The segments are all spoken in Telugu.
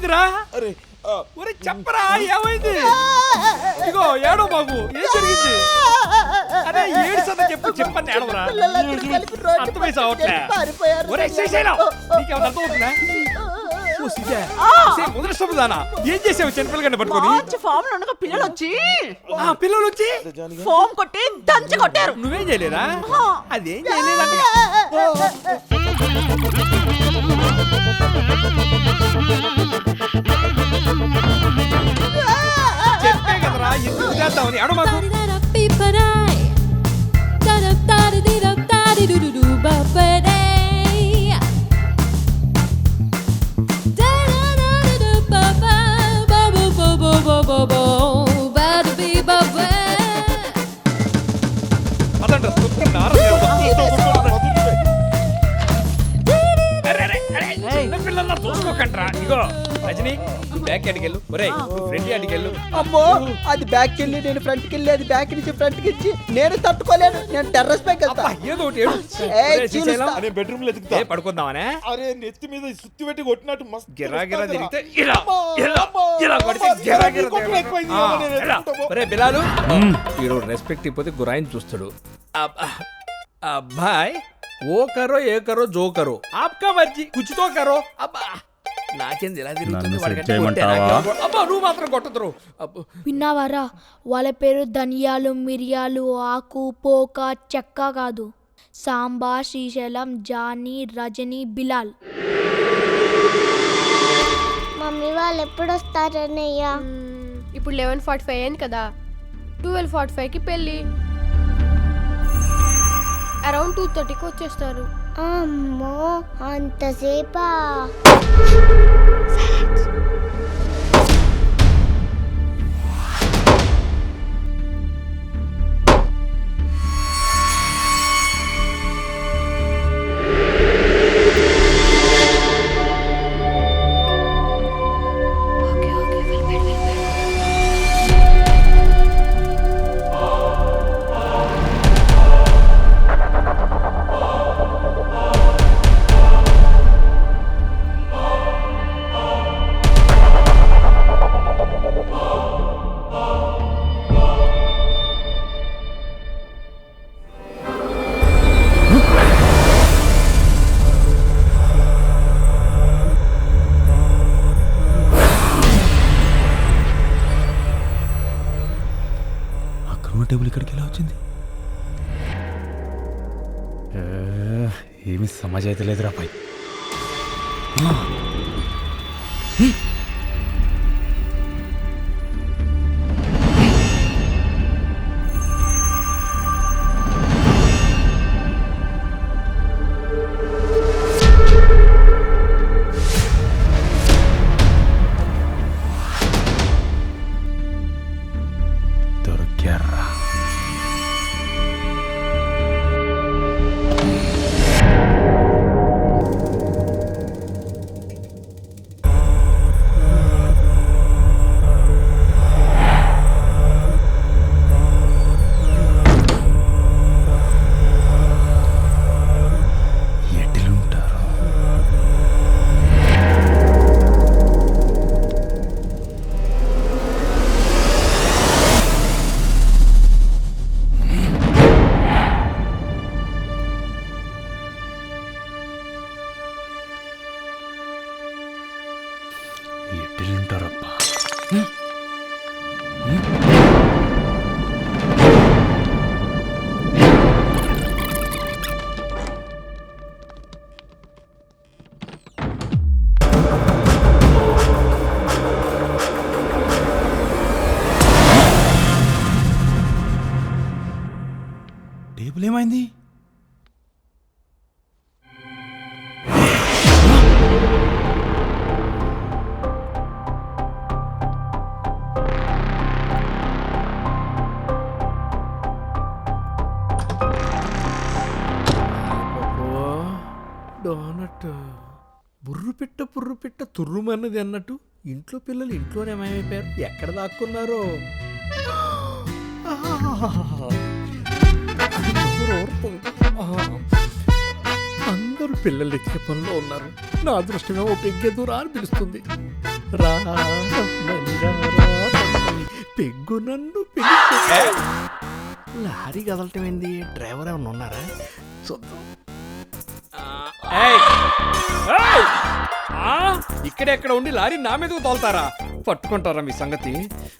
ఏమైందిరా? ఒరే చెప్పరా ఏమైంది? ఇగో ఏడో బాబు, ఏం జరిగింది? అరే ఏడు సదా చెప్పని ఏడవరా, అర్థమై సావట్లే. ఒరే నీకేమైనా అర్థమవుతుందా? ఏం చేసావు చిన్నపిల్లగాన్ని పట్టుకొని? పిల్లలు వచ్చి ఫోమ్ కొట్టి దంచి కొట్టారు. నువ్వేం చేయలేదా? అదేం చేయలేదంట. చెప్పే కదరా ఎందుకు చేద్దామని. అడమాకు పిల్లల్లా చూసుకోకండ్రా. ఇగో రజని బ్యాక్ అడిగెళ్ళు. ఒరే ఫ్రంట్ అడిగెళ్ళు. అమ్మో అది బ్యాక్ వెళ్ళి నేను ఫ్రంట్ కి వెళ్ళి అది బ్యాక్ నుంచి ఫ్రంట్ కి ఇచ్చి నేను తట్టుకోలేను. నేను టెర్రస్ పైకి వెళ్తా. ఏదో బెడ్రూమ్ లో ఎదుగుతా పడుకుందామనే. అరే నెత్తి మీద సుత్తి పెట్టి కొట్టినట్టు మస్తు గిరా గిరా తిరిగితే ఇలా కొడితే గిరా గిరా. ఒరే బిలాలు, ఈరోజు రెస్పెక్ట్ ఇవ్వకపోతే గురాయిని చూస్తాడు. అబ్బాయి ఓ కరో ఏ కరో జో కరో ఆప్కా మర్జీ కుచ్ తో కరో. అబ్బా నాకేంది ఇలా తిరుగుతుంది? అబ్బా నువ్వు మాత్రం కొట్టదురు. విన్నావారా? వాళ్ళ పేరు ధనియాలు, మిరియాలు, ఆకు, పోక, చెక్క కాదు. సాంబా, శ్రీశైలం, జానీ, రజని, బిలాల్. మమ్మీ వాళ్ళు ఎప్పుడు వస్తారన్నయ్య? ఇప్పుడు 11:45 అయింది కదా, 12:45కి పెళ్ళి. అరౌండ్ 2:30కి వచ్చేస్తారు. అమ్మో అంతసేపా? టేబుల్ ఇక్కడికి ఎలా వచ్చింది? ఏమి సమాజం అయితే లేదురా పై. దొరికారా? ఎట్టిలుంటారబ్బా? టేబుల్ ఏమైంది? డోనట్ బుర్రు పిట్ట తుర్రుమన్నది అన్నట్టు ఇంట్లో పిల్లలు ఇంట్లోనే ఏమైపోయారు? ఎక్కడ దాక్కున్నారో? అందరూ పిల్లలు ఎత్తికే పనిలో ఉన్నారు. నా అదృష్టంగా ఓ పెగ్గెదురా అని పిలుస్తుంది. రా రమ్మని, రా రమ్మని, పెగ్గు నన్ను పిలిచే. లారీ కదలటం ఏంది? డ్రైవర్ ఏమన్నా ఉన్నారా? చూద్దాం. ఇక్కడెక్కడ ఉండి లారీ నా మీదకు తోలుతారా? పట్టుకుంటారా మీ సంగతి?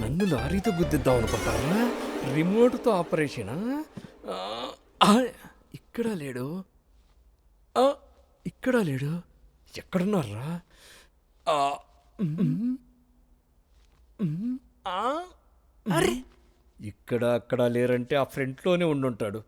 నన్ను లారీతో గుద్దిద్దాం అనుకుంటారా? రిమోట్తో ఆపరేషనా? ఇక్కడ లేడు, ఇక్కడ లేడు, ఎక్కడున్నారా? అరే ఇక్కడ అక్కడ లేరంటే ఆ ఫ్రంట్లోనే ఉండుంటాడు.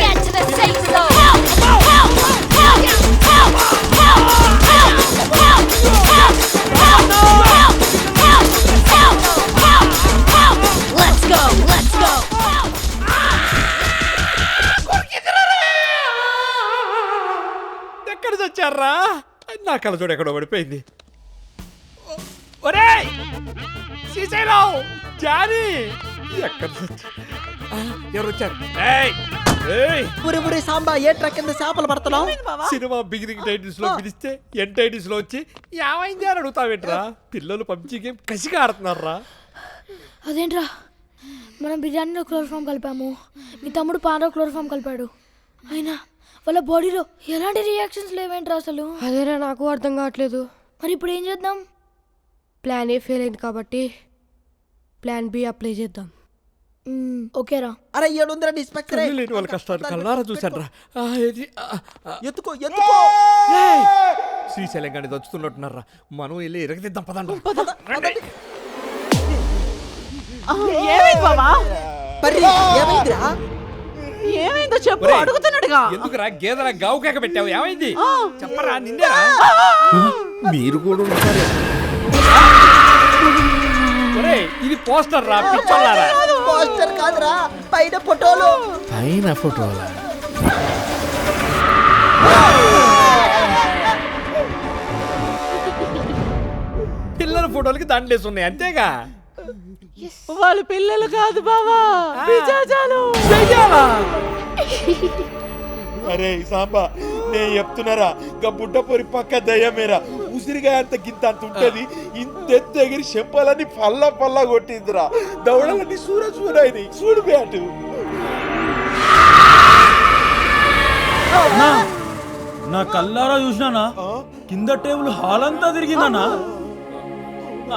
Get to the safe zone. Let's go. Let's go. ఎక్కడ చచ్చారా? నా కళ్ళ చూడు ఎక్కడో పడిపోయింది. ఒరేయ్ శ్రీశైలం, జానీ ఎక్కడ ఎవరు వచ్చారు? పురి సాంబా ఏట్రా కింద చేపలు పడుతున్నావు? సినిమా బిగినింగ్ టైటిల్స్ లో పిలిస్తే ఎండ్ టైటిల్స్ లో వచ్చి ఏమైంది అని అడుగుతావేంట్రా? పిల్లలు పబ్జీ గేమ్ కసిగా ఆడుతున్నారా? అదేంట్రా, మనం బిర్యానీలో క్లోరోఫామ్ కలిపాము, మీ తమ్ముడు పానలో క్లోరోఫామ్ కలిపాడు, అయినా వాళ్ళ బాడీలో ఎలాంటి రియాక్షన్స్ లేవేంట్రా అసలు? అదేరా నాకు అర్థం కావట్లేదు. మరి ఇప్పుడు ఏం చేద్దాం? ప్లాన్ ఏ ఫెయిల్ అయింది కాబట్టి ప్లాన్ బి అప్లై చేద్దాం. ఓకేరా. అరే 700 ఇన్స్పెక్టర్ కళ్ళు లేని వాళ్ళ కష్టాలు కల్లారా చూశాడ్రా. ఎత్తుకో శ్రీశైలం గాని దచ్చుతున్నట్టున్నారా? మనం వెళ్ళి ఎరగదిద్దాం పదండి. ఏమైంది బావా? ఏమైందిరా? ఏమైందో చెప్పు, అడుగుతున్నాడుగా. ఎందుకురా గేదెల గావు కేక పెట్టావు? ఏమైంది చెప్పరా? నిందేరా? మీరు కూడా ఉంటారు. ఇది పోస్టర్ రా, పిచ్చోళ్ళారా. పోస్టర్ కాదురా, పైన ఫోటోలు. పైన ఫోటోలా? పిల్లల ఫోటోలకి దండలేసి ఉన్నాయి అంతేగా? వాళ్ళు పిల్లలు కాదు బావా, పిశాచాలు. అరే సాంబా, నేను చెప్తున్నారా, గా బుడ్డ పొరి పక్క దయ్యమేరా. ఉసిరిగా అంత గింత అంత ఉంటది, ఇంత ఎగిరి చెంపాలని పల్లా కొట్టిందిరా. దవడలన్నీ సూరని చూడు బ్యాటు. నా కల్లారా చూసినానా, కింద టేబుల్ హాల్ అంతా తిరిగిందన్నా,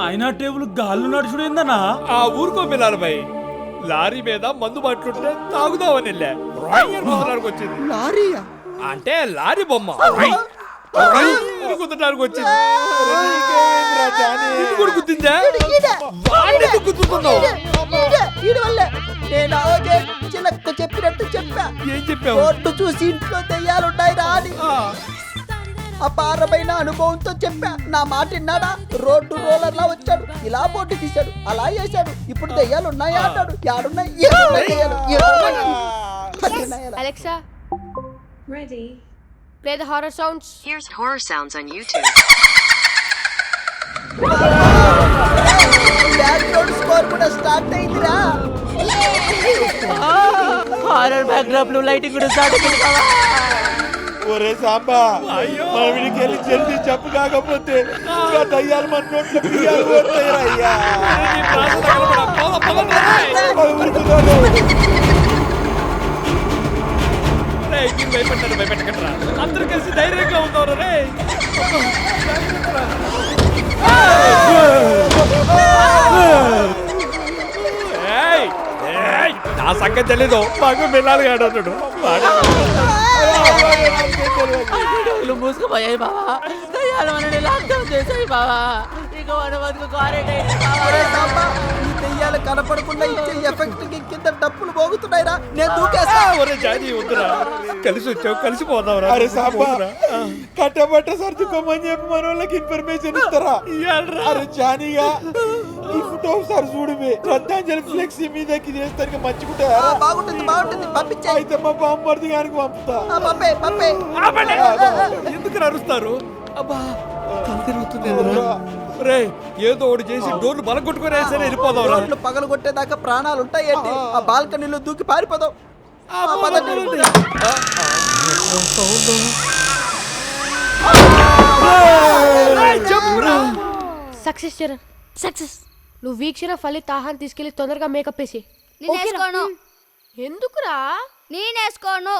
ఆయన టేబుల్ గాల్లో నడుచుడేందన్నా. ఆ ఊరుకో పిల్లలు భయ్, లారీ మీద మందు పట్టుంటే తాగుదామని వెళ్ళా, వచ్చింది. లారీయా? అంటే లారీ బొమ్మ గుద్దడానికి వచ్చింది. కూడా గుద్దిందా? గుద్దుతున్నావు? చిలక్క చెప్పినట్టు చెప్పా. ఏం చెప్పావు? రోడ్డు చూసి ఇంట్లో దెయ్యాలున్నాయి రా అని అపారమైన అనుభవంతో చెప్పా. నా మాట విన్నాడా? రోడ్డు రోలర్లా వచ్చాడు, ఇలా బోర్డు తీశాడు, అలా చేశాడు. ఇప్పుడు దెయ్యాలు ఉన్నాయా అన్నాడు. యాడున్నాయి? Alexa, ready. Play the horror sounds. Here's horror sounds on YouTube. Background score కూడా స్టార్ట్ అయిందిరా. హారర్ బ్యాక్డ్రాప్ లో లైటింగ్ కూడా స్టార్ట్ అయింది బావా. ఒరే సాంబా, మన వీడికి వెళ్ళి జల్దీ చెప్పు, కాకపోతే ఇంకా దయ్యాలు మన నోట్లో బియ్యాలు పోతాయిరా అయ్యా. భయపెట్టరా, అందరూ కలిసి ధైర్యంగా ఉంటారు రే. నా సంగతి తెలీదు, మాకు పిల్లలు కాడు. మూసుకుపోయాయి బావా, దయ్యాలు మనని లాక్డౌన్ చేసాయి బావా. ఇక మన బతుకు క్వారంటైన్ బావా. ఈ దెయ్యాలు కనపడకుండా ఇచ్చే ఎఫెక్ట్ కింద డబ్బులు పోగుతున్నాయిరా. నేను దూకేస్తా. కలిసి వచ్చావు, కలిసిపోదావురా. అరే సాంబా, కట్టబట్ట సర్దుకోమని చెప్పి మన వాళ్ళకి ఇన్ఫర్మేషన్ ఇస్తారా? అరే జానీగా ఈ ఫోటో ఒకసారి చూడవే. శ్రద్ధాంజలి ఫ్లెక్సీ మీదకి చేస్తానికి మంచిగుంటా. బాగుంటుంది బాగుంటుంది పంపించే. అయితే మా బామ్మర్ది గారికి పంపుతా. పంపే పంపే. ఎందుకు అరుస్తారు? అబ్బా కళ్ళు తిరుగుతుంది. రే ఏదో ఒకటి చేసి డోర్లు బలగొట్టుకునే సరే వెళ్ళిపోదాం. రోడ్లు పగలు కొట్టేదాకా ప్రాణాలు ఉంటాయి ఏంటి? ఆ బాల్కనీలో దూకి పారిపోదాం. Success Charan success. నువ్వు వీక్షణ ఫలిత్ ఆహాన్ తీసుకెళ్లి తొందరగా మేకప్ వేసి. నేనేసుకోను. ఎందుకురా? నేనేసుకోను.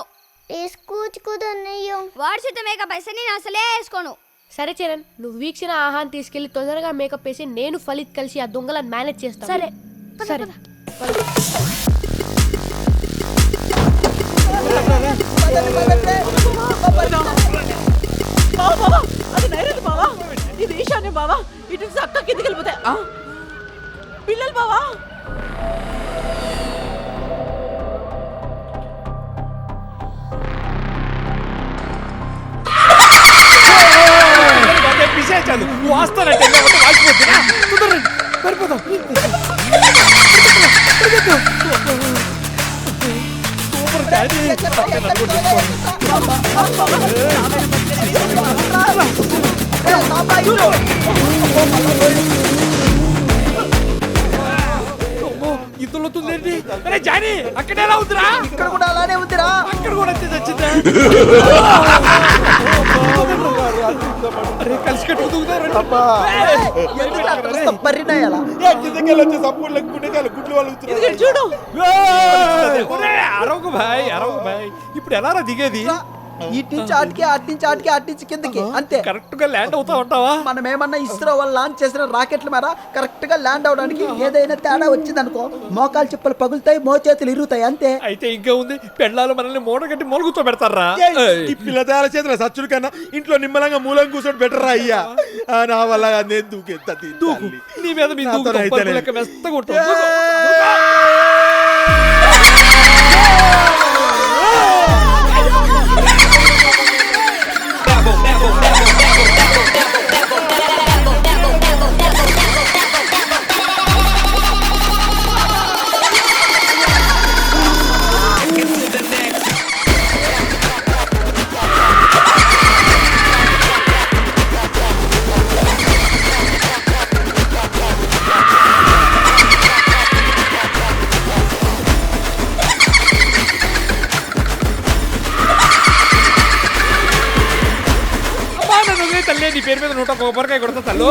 వేసుకోవచ్చుకుదన్నయ్యో. వాడి చేత మేకప్ వేస్తే నేను అసలే వేసుకోను. సరే చరణ్, నువ్వు వీక్షణ ఆహాన్ తీసుకెళ్లి తొందరగా మేకప్ వేసి నేను ఫలిత్ కలిసి ఆ దొంగలను మేనేజ్ చేస్తాను. సరే సరే. అది నైరుతి బావా, ఇది ఈశాన్యం బావా. ఇటు చక్క కిందికి వెళ్ళిపోతాయి పిల్లలు బావా. వాస్తానంటే పడిపోతాం. ఇంతలో అవుతుందేంటి? అరే జానీ అక్కడే ఎలా ఉందిరా? ఇక్కడ కూడా అలానే ఉందిరా. అక్కడ కూడా చచ్చిందా? అరే కలిసి కట్టుకుతున్నారు. పరిణాయాలా గుడ్లు వాళ్ళు చూడు అరవకు భాయ్, అరవకు భాయ్. ఇప్పుడు ఎలా దిగేది? ఇటు నుంచి ఆటికి అటు నుంచి ఆటికి అటు నుంచి కిందకి అంతే. కరెక్ట్ గా ల్యాండ్ అవుతా ఉంటావా? మనం ఏమన్నా ఇస్రో వాళ్ళు లాంచ్ చేసిన రాకెట్ల మీద కరెక్ట్ గా ల్యాండ్ అవడానికి ఏదైనా తేడా వచ్చింది అనుకో, మోకాలు చెప్పులు పగులుతాయి, మోచేతులు ఇరుగుతాయి అంతే. అయితే ఇంకా ఉంది, పెళ్ళాలు మనల్ని మూట కట్టి మొలుగుతో పెడతారా? ఈ పిల్లదాల చేతుల సచ్చుడు కన్నా ఇంట్లో నిమ్మలంగా మూలం కూర్చొని బెటర్ రా అయ్యా. నా వల్ల నేను దూకెత్తా. నీ మీద మీ లెక్క మెత్తగా ఉంటుంది. తల్లే నీ పేరు మీద 100 కొబ్బరికాయ కొడతా తల్లు.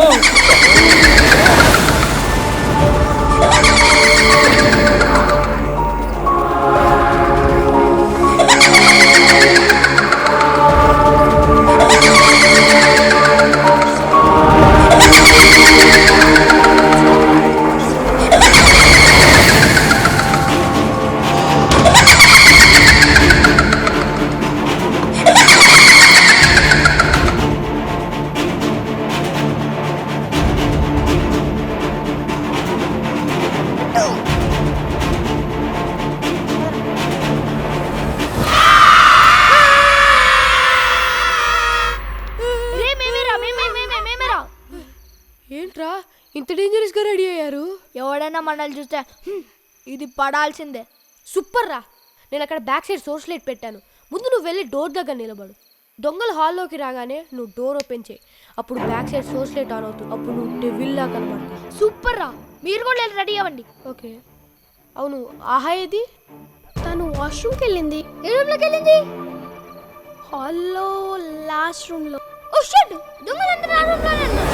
ఏంట్రా ఇంత డేంజరస్ గా రెడీ అయ్యారు? ఎవడైనా మనల్ని చూస్తే ఇది పడాల్సిందే. సూపర్ రా. నేను అక్కడ బ్యాక్ సైడ్ సోర్స్ లైట్ పెట్టాను. ముందు నువ్వు వెళ్ళి డోర్ దగ్గర నిలబడు. దొంగలు హాల్లోకి రాగానే నువ్వు డోర్ ఓపెన్ చేయి. అప్పుడు back side source light on అవుతుంది. అప్పుడు నువ్వు డెవిల్లా కనబడతావు. సూపర్ రా. మీరు కూడా రెడీ అవ్వండి. ఓకే. అవును, ఆహా ఏది? తను వాష్రూమ్కి వెళ్ళింది. ఏ రూమ్లోకి వెళ్ళింది? హాల్లో లాస్ట్ రూమ్లో. ఓ షట్, దొంగలందరూ ఆ రూమ్లోనే ఉన్నారు.